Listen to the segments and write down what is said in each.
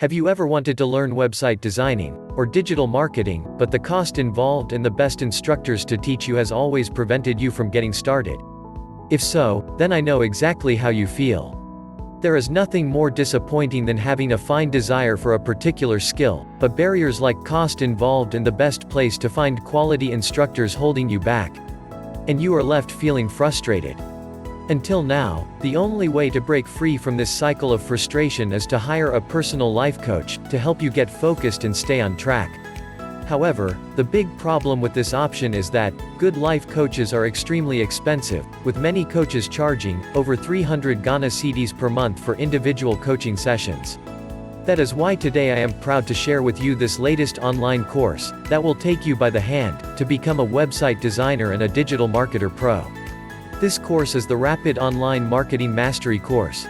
Have you ever wanted to learn website designing or digital marketing, but the cost involved and the best instructors to teach you has always prevented you from getting started? If so, then I know exactly how you feel. There is nothing more disappointing than having a fine desire for a particular skill, but barriers like cost involved and the best place to find quality instructors holding you back. And you are left feeling frustrated. Until now, the only way to break free from this cycle of frustration is to hire a personal life coach to help you get focused and stay on track. However, the big problem with this option is that good life coaches are extremely expensive, with many coaches charging over 300 Ghana cedis per month for individual coaching sessions. That is why today I am proud to share with you this latest online course that will take you by the hand to become a website designer and a digital marketer pro. This course is the Rapid Online Marketing Mastery course.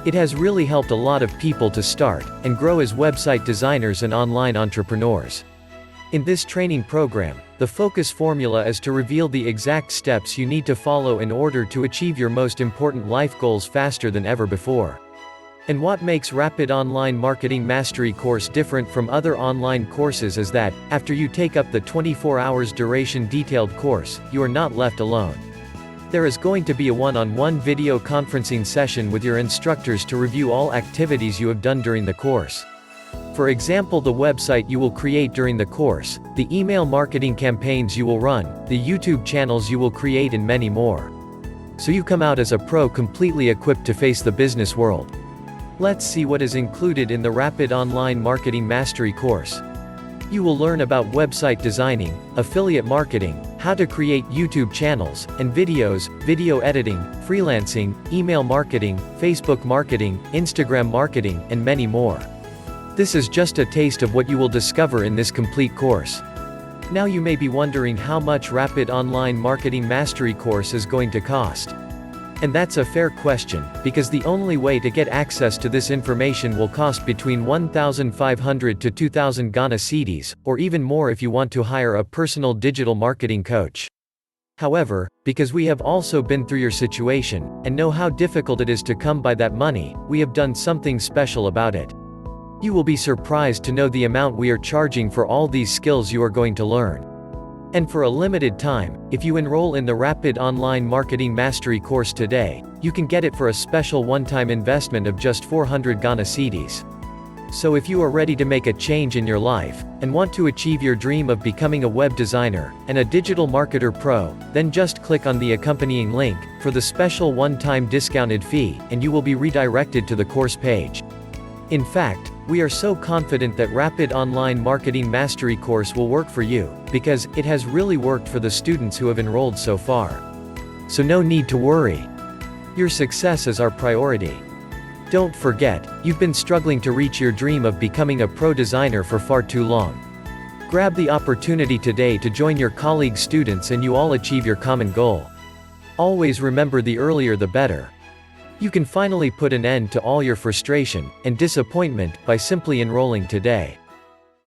It has really helped a lot of people to start and grow as website designers and online entrepreneurs. In this training program, the focus formula is to reveal the exact steps you need to follow in order to achieve your most important life goals faster than ever before. And what makes Rapid Online Marketing Mastery course different from other online courses is that, after you take up the 24 hours duration detailed course, you are not left alone. There is going to be a one-on-one video conferencing session with your instructors to review all activities you have done during the course. For example, the website you will create during the course, the email marketing campaigns you will run, the YouTube channels you will create, and many more. So you come out as a pro completely equipped to face the business world. Let's see what is included in the Rapid Online Marketing Mastery course. You will learn about website designing, affiliate marketing, how to create YouTube channels and videos, video editing, freelancing, email marketing, Facebook marketing, Instagram marketing, and many more. This is just a taste of what you will discover in this complete course. Now you may be wondering how much Rapid Online Marketing Mastery course is going to cost. And that's a fair question, because the only way to get access to this information will cost between 1,500 to 2,000 Ghana cedis, or even more if you want to hire a personal digital marketing coach. However, because we have also been through your situation, and know how difficult it is to come by that money, we have done something special about it. You will be surprised to know the amount we are charging for all these skills you are going to learn. And for a limited time, if you enroll in the Rapid Online Marketing Mastery course today, you can get it for a special one-time investment of just 400 Ghana cedis. So if you are ready to make a change in your life, and want to achieve your dream of becoming a web designer and a digital marketer pro, then just click on the accompanying link for the special one-time discounted fee, and you will be redirected to the course page. In fact, we are so confident that Rapid Online Marketing Mastery course will work for you, because it has really worked for the students who have enrolled so far. So no need to worry. Your success is our priority. Don't forget, you've been struggling to reach your dream of becoming a pro designer for far too long. Grab the opportunity today to join your colleague students and you all achieve your common goal. Always remember, the earlier the better. You can finally put an end to all your frustration and disappointment by simply enrolling today.